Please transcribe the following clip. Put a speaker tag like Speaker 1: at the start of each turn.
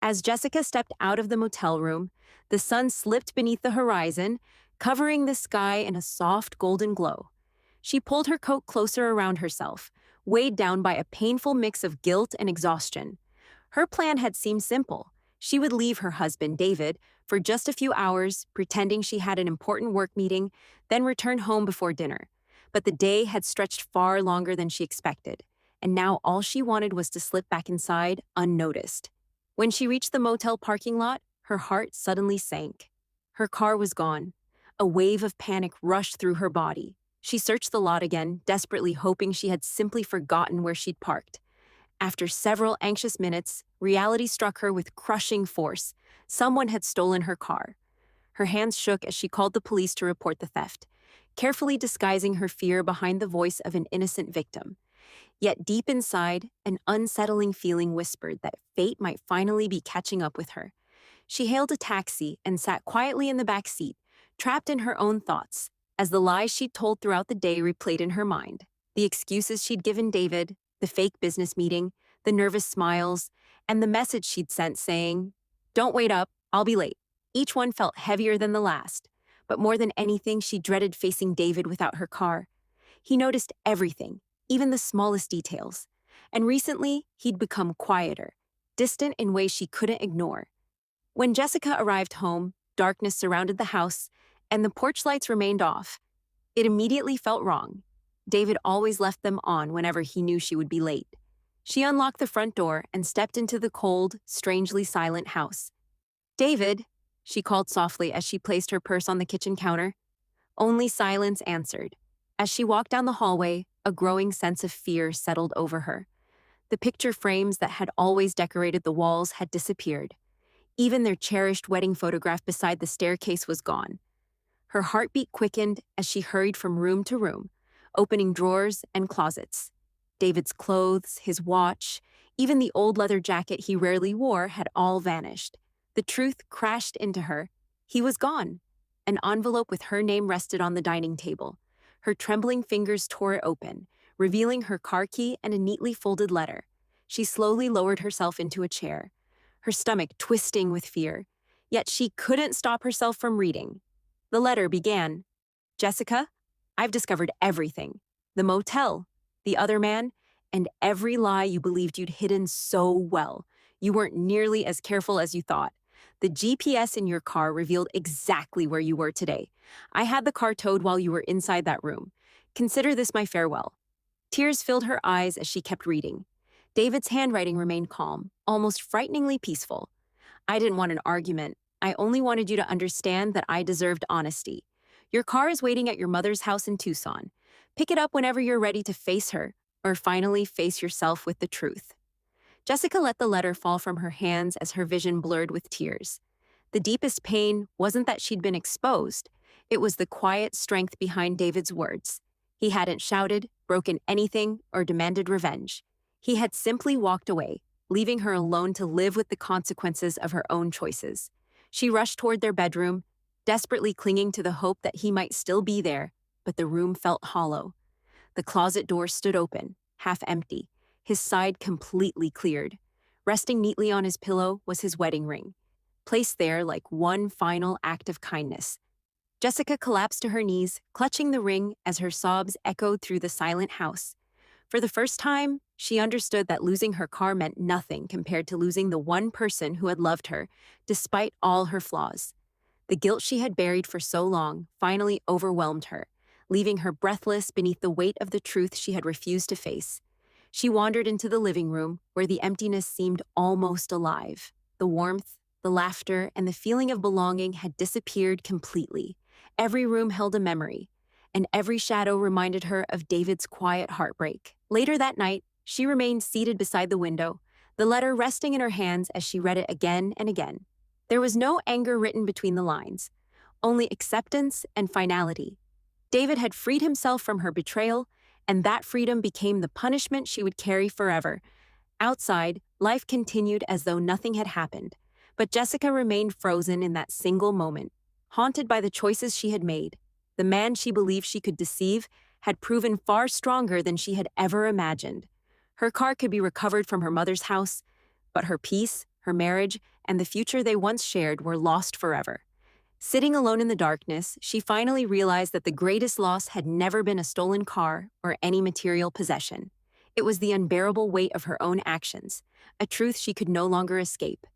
Speaker 1: As Jessica stepped out of the motel room, the sun slipped beneath the horizon, covering the sky in a soft golden glow. She pulled her coat closer around herself, weighed down by a painful mix of guilt and exhaustion. Her plan had seemed simple. She would leave her husband, David, for just a few hours, pretending she had an important work meeting, then return home before dinner. But the day had stretched far longer than she expected, and now all she wanted was to slip back inside unnoticed. When she reached the motel parking lot, her heart suddenly sank. Her car was gone. A wave of panic rushed through her body. She searched the lot again, desperately hoping she had simply forgotten where she'd parked. After several anxious minutes, reality struck her with crushing force. Someone had stolen her car. Her hands shook as she called the police to report the theft, carefully disguising her fear behind the voice of an innocent victim. Yet deep inside, an unsettling feeling whispered that fate might finally be catching up with her. She hailed a taxi and sat quietly in the back seat, trapped in her own thoughts, as the lies she'd told throughout the day replayed in her mind. The excuses she'd given David, the fake business meeting, the nervous smiles, and the message she'd sent saying, "Don't wait up, I'll be late." Each one felt heavier than the last, but more than anything, she dreaded facing David without her car. He noticed everything, even the smallest details. And recently, he'd become quieter, distant in ways she couldn't ignore. When Jessica arrived home, darkness surrounded the house, and the porch lights remained off. It immediately felt wrong. David always left them on whenever he knew she would be late. She unlocked the front door and stepped into the cold, strangely silent house. "David," she called softly as she placed her purse on the kitchen counter. Only silence answered. As she walked down the hallway, a growing sense of fear settled over her. The picture frames that had always decorated the walls had disappeared. Even their cherished wedding photograph beside the staircase was gone. Her heartbeat quickened as she hurried from room to room, opening drawers and closets. David's clothes, his watch, even the old leather jacket he rarely wore had all vanished. The truth crashed into her. He was gone. An envelope with her name rested on the dining table. Her trembling fingers tore it open, revealing her car key and a neatly folded letter. She slowly lowered herself into a chair, her stomach twisting with fear. Yet she couldn't stop herself from reading. The letter began, "Jessica, I've discovered everything. The motel, the other man, and every lie you believed you'd hidden so well. You weren't nearly as careful as you thought. The GPS in your car revealed exactly where you were today. I had the car towed while you were inside that room. Consider this my farewell." Tears filled her eyes as she kept reading. David's handwriting remained calm, almost frighteningly peaceful. "I didn't want an argument. I only wanted you to understand that I deserved honesty. Your car is waiting at your mother's house in Tucson. Pick it up whenever you're ready to face her, or finally face yourself with the truth." Jessica let the letter fall from her hands as her vision blurred with tears. The deepest pain wasn't that she'd been exposed. It was the quiet strength behind David's words. He hadn't shouted, broken anything, or demanded revenge. He had simply walked away, leaving her alone to live with the consequences of her own choices. She rushed toward their bedroom, desperately clinging to the hope that he might still be there, but the room felt hollow. The closet door stood open, half empty, his side completely cleared. Resting neatly on his pillow was his wedding ring, placed there like one final act of kindness. Jessica collapsed to her knees, clutching the ring as her sobs echoed through the silent house. For the first time, she understood that losing her car meant nothing compared to losing the one person who had loved her, despite all her flaws. The guilt she had buried for so long finally overwhelmed her, leaving her breathless beneath the weight of the truth she had refused to face. She wandered into the living room, where the emptiness seemed almost alive. The warmth, the laughter, and the feeling of belonging had disappeared completely. Every room held a memory, and every shadow reminded her of David's quiet heartbreak. Later that night, she remained seated beside the window, the letter resting in her hands as she read it again and again. There was no anger written between the lines, only acceptance and finality. David had freed himself from her betrayal, and that freedom became the punishment she would carry forever. Outside, life continued as though nothing had happened, but Jessica remained frozen in that single moment, haunted by the choices she had made. The man she believed she could deceive had proven far stronger than she had ever imagined. Her car could be recovered from her mother's house, but her peace, her marriage, and the future they once shared were lost forever. Sitting alone in the darkness, she finally realized that the greatest loss had never been a stolen car or any material possession. It was the unbearable weight of her own actions, a truth she could no longer escape.